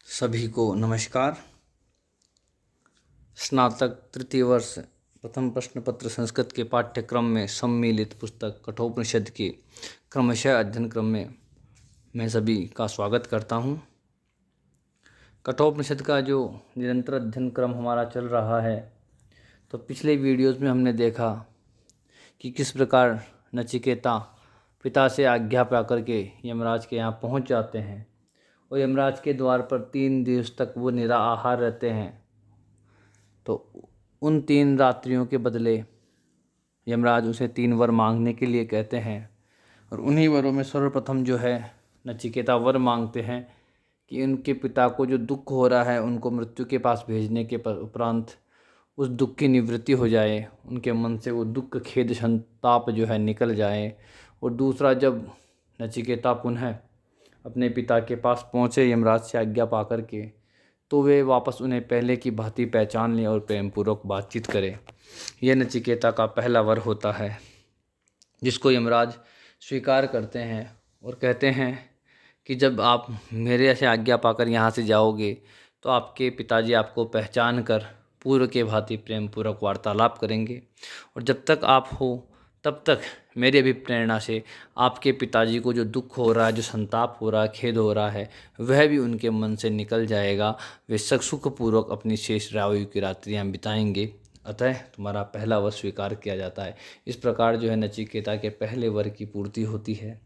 सभी को नमस्कार। स्नातक तृतीय वर्ष प्रथम प्रश्न पत्र संस्कृत के पाठ्यक्रम में सम्मिलित पुस्तक कठोपनिषद के क्रमशः अध्ययन क्रम में मैं सभी का स्वागत करता हूँ। कठोपनिषद का जो निरंतर अध्ययन क्रम हमारा चल रहा है, तो पिछले वीडियोज़ में हमने देखा कि किस प्रकार नचिकेता पिता से आज्ञा पाकर के यमराज के यहाँ पहुँच जाते हैं और यमराज के द्वार पर 3 दिवस तक वो निराहार रहते हैं। तो उन 3 रात्रियों के बदले यमराज उसे 3 वर मांगने के लिए कहते हैं और उन्हीं वरों में सर्वप्रथम जो है नचिकेता वर मांगते हैं कि उनके पिता को जो दुख हो रहा है उनको मृत्यु के पास भेजने के उपरांत उस दुख की निवृत्ति हो जाए, उनके मन से वो दुख खेद संताप जो है निकल जाए। और दूसरा, जब नचिकेता पुनः अपने पिता के पास पहुँचे यमराज से आज्ञा पा कर के, तो वे वापस उन्हें पहले की भांति पहचान लें और प्रेमपूर्वक बातचीत करें। यह नचिकेता का पहला वर होता है, जिसको यमराज स्वीकार करते हैं और कहते हैं कि जब आप मेरे से आज्ञा पाकर यहाँ से जाओगे तो आपके पिताजी आपको पहचान कर पूर्व के भांति प्रेमपूर्वक वार्तालाप करेंगे, और जब तक आप हो तब तक मेरी अभिप्रेरणा से आपके पिताजी को जो दुख हो रहा है, जो संताप हो रहा है, खेद हो रहा है, वह भी उनके मन से निकल जाएगा। वे सुखपूर्वक अपनी शेष आयु की रात्रियाँ बिताएंगे। अतः तुम्हारा पहला वर स्वीकार किया जाता है। इस प्रकार जो है नचिकेता के पहले वर की पूर्ति होती है।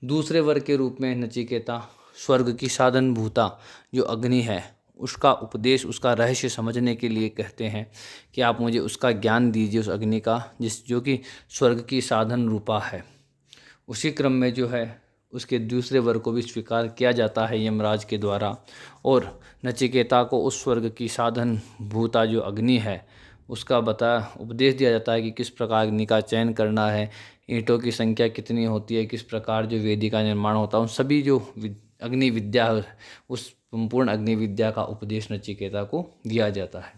दूसरे वर के रूप में नचिकेता स्वर्ग की साधनभूता जो अग्नि है उसका उपदेश, उसका रहस्य समझने के लिए कहते हैं कि आप मुझे उसका ज्ञान दीजिए, उस अग्नि का जो कि स्वर्ग की साधन रूपा है। उसी क्रम में जो है उसके दूसरे वर को भी स्वीकार किया जाता है यमराज के द्वारा, और नचिकेता को उस स्वर्ग की साधन भूता जो अग्नि है उसका उपदेश दिया जाता है कि किस प्रकार अग्नि का चयन करना है, ईंटों की संख्या कितनी होती है, किस प्रकार जो वेदी का निर्माण होता है, उन सभी जो अग्नि विद्या, उस संपूर्ण अग्नि विद्या का उपदेश नचिकेता को दिया जाता है।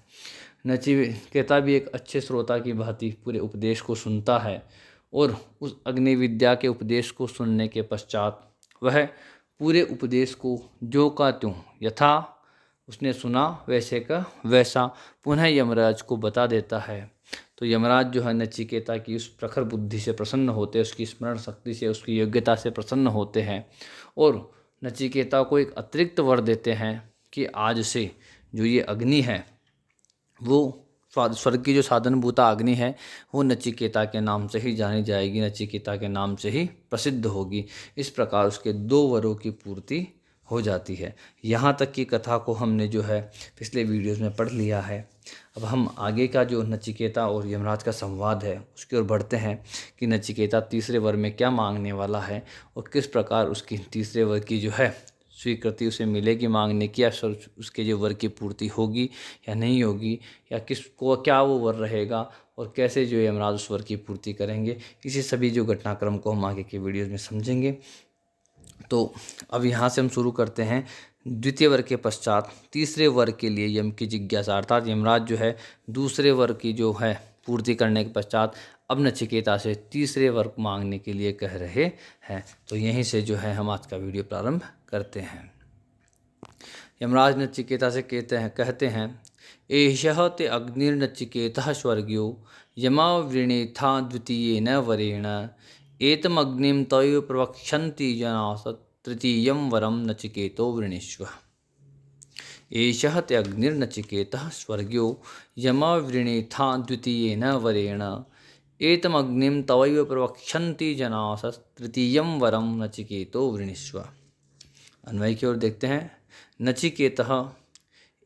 नचिकेता भी एक अच्छे श्रोता की भांति पूरे उपदेश को सुनता है, और उस अग्नि विद्या के उपदेश को सुनने के पश्चात वह पूरे उपदेश को जो का त्यों यथा उसने सुना वैसे का वैसा पुनः यमराज को बता देता है। तो यमराज जो है नचिकेता की उस प्रखर बुद्धि से प्रसन्न होते हैं, उसकी स्मरण शक्ति से, उसकी योग्यता से प्रसन्न होते हैं, और नचिकेता को एक अतिरिक्त वर देते हैं कि आज से जो ये अग्नि है वो स्वर्ग की जो साधनभूता अग्नि है वो नचिकेता के नाम से ही जानी जाएगी, नचिकेता के नाम से ही प्रसिद्ध होगी। इस प्रकार उसके 2 वरों की पूर्ति हो जाती है। यहाँ तक की कथा को हमने जो है पिछले वीडियोज़ में पढ़ लिया है। अब हम आगे का जो नचिकेता और यमराज का संवाद है उसकी ओर बढ़ते हैं कि नचिकेता तीसरे वर में क्या मांगने वाला है और किस प्रकार उसकी तीसरे वर की जो है स्वीकृति उसे मिलेगी मांगने की, या उसके जो वर की पूर्ति होगी या नहीं होगी, या किसको क्या वो वर रहेगा और कैसे जो यमराज उस वर की पूर्ति करेंगे। इसी सभी जो घटनाक्रम को हम आगे के वीडियोज़ में समझेंगे। तो अब यहाँ से हम शुरू करते हैं। द्वितीय वर के पश्चात तीसरे वर के लिए यम की जिज्ञासा, अर्थात यमराज जो है दूसरे वर की जो है पूर्ति करने के पश्चात अब नचिकेता से तीसरे वर मांगने के लिए कह रहे हैं। तो यहीं से जो है हम आज का वीडियो प्रारंभ करते हैं। यमराज नचिकेता से कहते हैं एषः ते अग्निर्नचिकेतः स्वर्ग्यो यमावृणीथा द्वितीयेन वरेण एतमग्निं तैव प्रवक्ष्यन्ति जनास तृतीयं वरं नचिकेतो वृणीष्व। एषः ते अग्निर्नचिकेतः स्वर्ग्यो यमावृणीथा द्वितीयेन वरेण एतमग्निं तवैव प्रवक्ष्यन्ति जनास तृतीयं वरं नचिकेतो वृणीष्व। अन्वय की ओर देखते हैं। नचिकेतः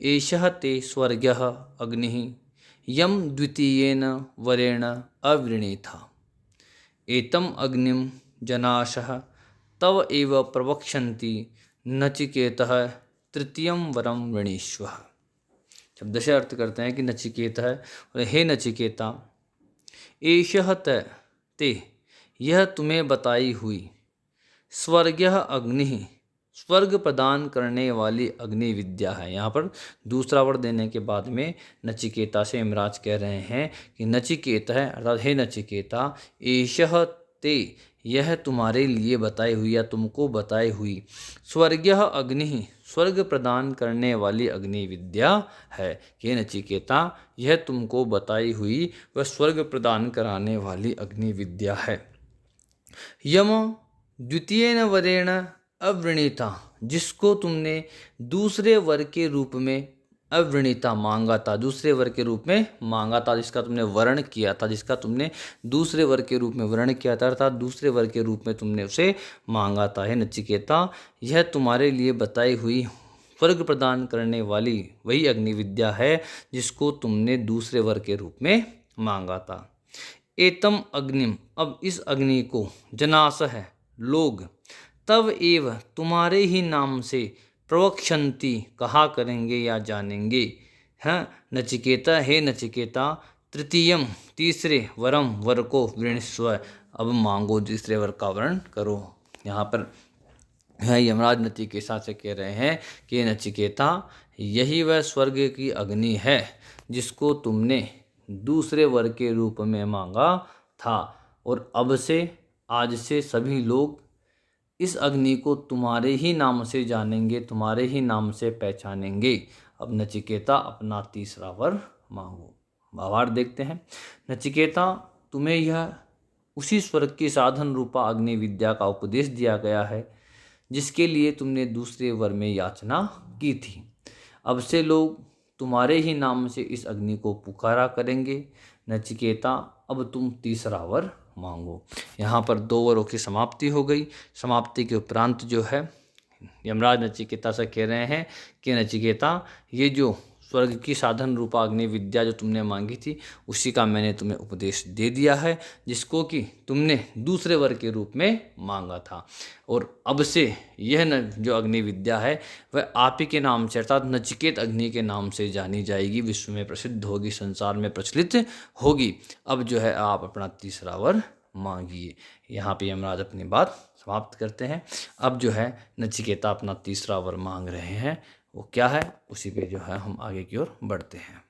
एषः ते स्वर्गः अग्निः यम द्वितीयेन वरेण अवृणीथा एतम अग्निम जनाशः तव एव प्रवक्ष्यन्ति नचिकेतः तृतीयं वरं वृणीष्व। शब्द से अर्थ करते हैं कि नचिकेता है और हे नचिकेता, एषः ते यह तुम्हें बताई हुई स्वर्गः अग्नि स्वर्ग प्रदान करने वाली अग्नि विद्या है। यहाँ पर दूसरा वर देने के बाद में नचिकेता से यमराज कह रहे हैं कि नचिकेता है, अर्थात हे नचिकेता, एषः ते यह तुम्हारे लिए बताई हुई या तुमको बताई हुई स्वर्गीय अग्नि, स्वर्ग प्रदान करने वाली अग्नि विद्या है। ये नचिकेता, यह तुमको बताई हुई वह स्वर्ग प्रदान कराने वाली अग्नि विद्या है। यम द्वितीयेन वरेण अवृणीता, जिसको तुमने दूसरे वर के रूप में अवृणीता मांगा था, दूसरे वर के रूप में मांगा था, जिसका तुमने वर्ण किया था, जिसका तुमने दूसरे वर के रूप में वर्ण किया था, अर्थात दूसरे वर के रूप में तुमने उसे मांगा था। हे नचिकेता, यह तुम्हारे लिए बताई हुई स्वर्ग प्रदान करने वाली वही अग्नि विद्या है जिसको तुमने दूसरे वर के रूप में मांगा था। एतम अग्निम, अब इस अग्नि को जनास है लोग तब एव तुम्हारे ही नाम से प्रवक्षन्ति कहा करेंगे या जानेंगे। हैं नचिकेता, हे नचिकेता, तृतीयम तीसरे वरम वर को वृणस्व, अब मांगो तीसरे वर का वर्ण करो। यहाँ पर यमराज नचिकेता से कह रहे हैं कि नचिकेता, यही वह स्वर्ग की अग्नि है जिसको तुमने दूसरे वर के रूप में मांगा था, और अब से आज से सभी लोग इस अग्नि को तुम्हारे ही नाम से जानेंगे, तुम्हारे ही नाम से पहचानेंगे। अब नचिकेता अपना तीसरा वर मांगो। भावार्थ देखते हैं। नचिकेता, तुम्हें यह उसी स्वर्ग की साधन रूपा अग्नि विद्या का उपदेश दिया गया है जिसके लिए तुमने दूसरे वर में याचना की थी। अब से लोग तुम्हारे ही नाम से इस अग्नि को पुकारा करेंगे। नचिकेता, अब तुम तीसरा वर मांगो। यहाँ पर 2 वरों की समाप्ति हो गई। समाप्ति के उपरांत जो है यमराज नचिकेता से कह रहे हैं कि नचिकेता, ये जो स्वर्ग की साधन रूपा अग्नि विद्या जो तुमने मांगी थी उसी का मैंने तुम्हें उपदेश दे दिया है, जिसको कि तुमने दूसरे वर के रूप में मांगा था। और अब से यह जो अग्नि विद्या है वह आप ही के नाम से, अर्थात नचिकेत अग्नि के नाम से जानी जाएगी, विश्व में प्रसिद्ध होगी, संसार में प्रचलित होगी। अब जो है आप अपना तीसरा वर मांगिए। यहाँ पे यमराज अपनी बात समाप्त करते हैं। अब जो है नचिकेता अपना तीसरा वर मांग रहे हैं, वो क्या है उसी पे जो है हम आगे की ओर बढ़ते हैं।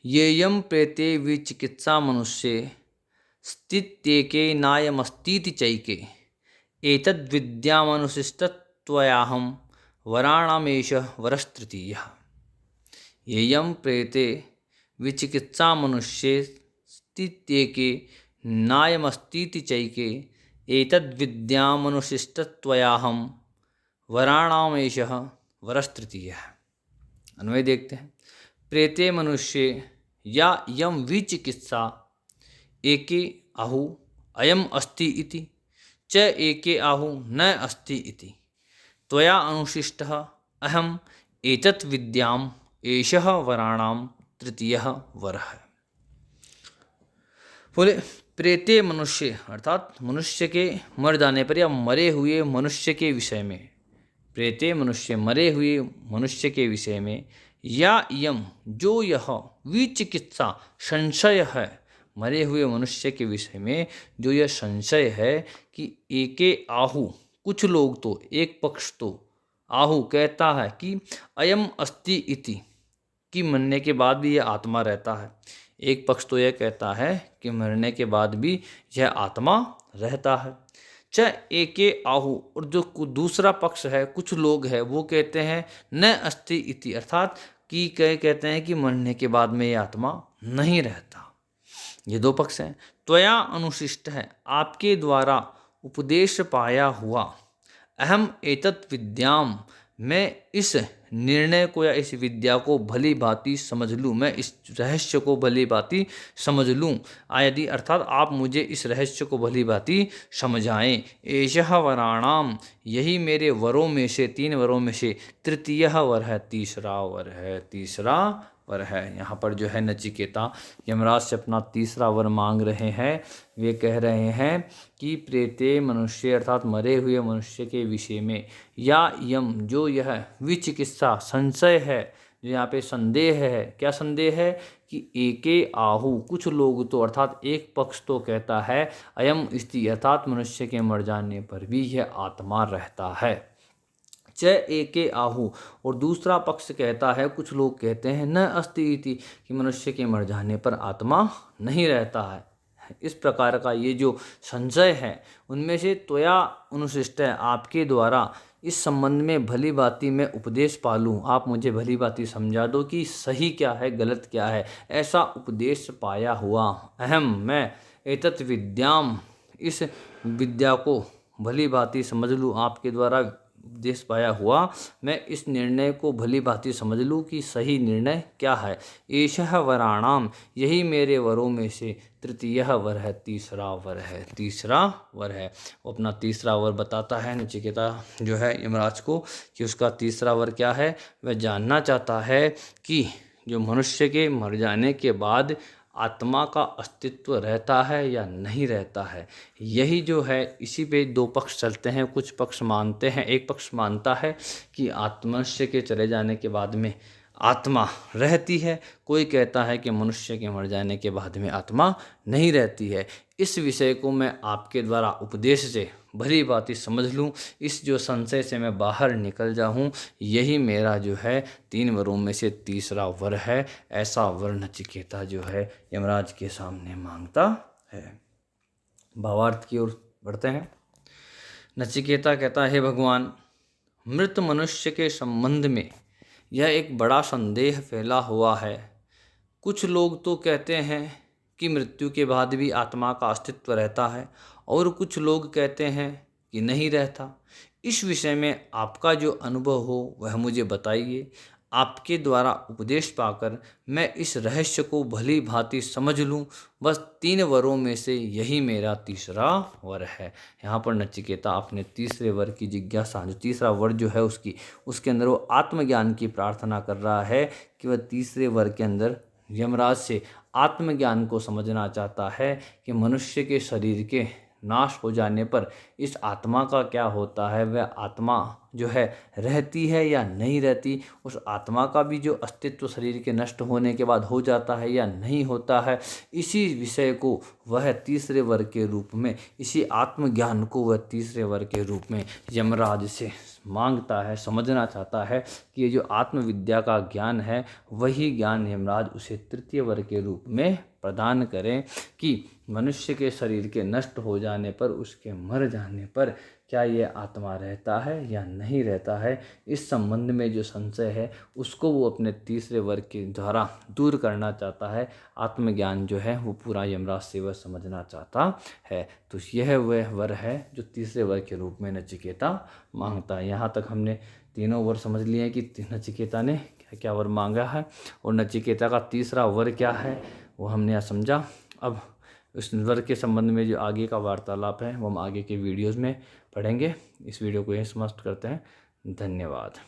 येयम प्रेते विचिकित्सा मनुष्ये स्थित्येके नायमस्तीति चैके एतद्विद्यामनुशिष्टत्वयाहं वराणामेष वरस्तृतीयः। येयम प्रेते विचिकित्सा मनुष्ये स्थित्येके नायमस्तीति चैके एतद्विद्यामनुशिष्टत्वयाहं वराणामेष वरस्तृतीयः। अन्वय देखते हैं। प्रेते मनुष्ये या यम विचिकित्सा एके आहु अयम अस्ति इति च एके आहु न अस्ति इति त्वया अनुशिष्टः अहम एतत् विद्याम एषः वराणाम तृतीयः वरः। बोले प्रेते मनुष्य, अर्थात मनुष्य के मर जाने पर या मरे हुए मनुष्य के विषय में, प्रेते मनुष्य, मरे हुए मनुष्य के विषय में, या यम जो यह विचिकित्सा संशय है, मरे हुए मनुष्य के विषय में जो यह संशय है कि एके आहु, कुछ लोग तो, एक पक्ष तो आहु कहता है कि अयम अस्ति इति, कि मरने के बाद भी यह आत्मा रहता है। एक पक्ष तो यह कहता है कि मरने के बाद भी यह आत्मा रहता है। च एके आहु, और जो दूसरा पक्ष है, कुछ लोग हैं वो कहते हैं न अस्ति इति, अर्थात कि कहते हैं कि मरने के बाद में ये आत्मा नहीं रहता। ये 2 पक्ष हैं। त्वया अनुशिष्ट है, आपके द्वारा उपदेश पाया हुआ, अहम एतत् विद्याम, मैं इस निर्णय को या इस विद्या को भली भांति समझ लूँ, मैं इस रहस्य को भली भांति समझ लूँ। यदि, अर्थात आप मुझे इस रहस्य को भली भांति समझाएं। एषः वराणाम, यही मेरे वरों में से, 3 वरों में से तृतीयः वर है, तीसरा वर है, तीसरा वर है। यहाँ पर जो है नचिकेता यमराज से अपना तीसरा वर मांग रहे हैं। वे कह रहे हैं कि प्रेते मनुष्य, अर्थात मरे हुए मनुष्य के विषय में, या यम जो यह विचिकित्सा संशय है, जो यहाँ पे संदेह है, क्या संदेह है कि एके आहु, कुछ लोग तो, अर्थात एक पक्ष तो कहता है अयम स्थिति, अर्थात मनुष्य के मर जाने पर भी यह आत्मा रहता है। च एके आहु, और दूसरा पक्ष कहता है, कुछ लोग कहते हैं न अस्ति इति, कि मनुष्य के मर जाने पर आत्मा नहीं रहता है। इस प्रकार का ये जो संशय है उनमें से त्वया अनुशिष्ट है, आपके द्वारा इस संबंध में भली भांति मैं उपदेश पालूँ, आप मुझे भली भांति समझा दो कि सही क्या है गलत क्या है, ऐसा उपदेश पाया हुआ अहम मैं एतत् विद्याम, इस विद्या को भली भांति समझ लूँ, आपके द्वारा उपदेश पाया हुआ मैं इस निर्णय को भली भांति समझ लूँ कि सही निर्णय क्या है। एषः वराणाम, यही मेरे वरों में से तृतीय वर है, तीसरा वर है, तीसरा वर है। वो अपना तीसरा वर बताता है नचिकेता जो है यमराज को कि उसका तीसरा वर क्या है। वह जानना चाहता है कि जो मनुष्य के मर जाने के बाद आत्मा का अस्तित्व रहता है या नहीं रहता है। यही जो है इसी पे दो पक्ष चलते हैं। कुछ पक्ष मानते हैं, एक पक्ष मानता है कि मनुष्य के चले जाने के बाद में आत्मा रहती है, कोई कहता है कि मनुष्य के मर जाने के बाद में आत्मा नहीं रहती है। इस विषय को मैं आपके द्वारा उपदेश से भली भांति समझ लूँ, इस जो संशय से मैं बाहर निकल जाऊँ, यही मेरा जो है 3 वरों में से तीसरा वर है। ऐसा वर नचिकेता जो है यमराज के सामने मांगता है। भावार्थ की ओर बढ़ते हैं। नचिकेता कहता है, हे भगवान, मृत मनुष्य के संबंध में यह एक बड़ा संदेह फैला हुआ है। कुछ लोग तो कहते हैं कि मृत्यु के बाद भी आत्मा का अस्तित्व रहता है और कुछ लोग कहते हैं कि नहीं रहता। इस विषय में आपका जो अनुभव हो वह मुझे बताइए। आपके द्वारा उपदेश पाकर मैं इस रहस्य को भली भांति समझ लूँ। बस 3 वरों में से यही मेरा तीसरा वर है। यहाँ पर नचिकेता अपने तीसरे वर की जिज्ञासा, जो तीसरा वर जो है उसके अंदर वो आत्मज्ञान की प्रार्थना कर रहा है कि वह तीसरे वर के अंदर यमराज से आत्मज्ञान को समझना चाहता है कि मनुष्य के शरीर के नाश हो जाने पर इस आत्मा का क्या होता है, वह आत्मा जो है रहती है या नहीं रहती, उस आत्मा का भी जो अस्तित्व शरीर के नष्ट होने के बाद हो जाता है या नहीं होता है। इसी विषय को वह तीसरे वर्ग के रूप में, इसी आत्मज्ञान को वह तीसरे वर्ग के रूप में यमराज से मांगता है, समझना चाहता है कि ये जो आत्मविद्या का ज्ञान है वही ज्ञान यमराज उसे तृतीय वर्ग के रूप में प्रदान करें कि मनुष्य के शरीर के नष्ट हो जाने पर, उसके मर जाने पर क्या ये आत्मा रहता है या नहीं रहता है। इस संबंध में जो संशय है उसको वो अपने तीसरे वर्ग के द्वारा दूर करना चाहता है। आत्मज्ञान जो है वो पूरा यमराज से वह समझना चाहता है। तो यह वह वर है जो तीसरे वर्ग के रूप में नचिकेता मांगता है। यहाँ तक हमने तीनों वर समझ लिए हैं कि नचिकेता ने क्या क्या वर मांगा है और नचिकेता का तीसरा वर क्या है वो हमने यहाँ समझा। अब उस वर के संबंध में जो आगे का वार्तालाप है वो हम आगे के वीडियोज़ में पढ़ेंगे। इस वीडियो को यहीं समाप्त करते हैं। धन्यवाद।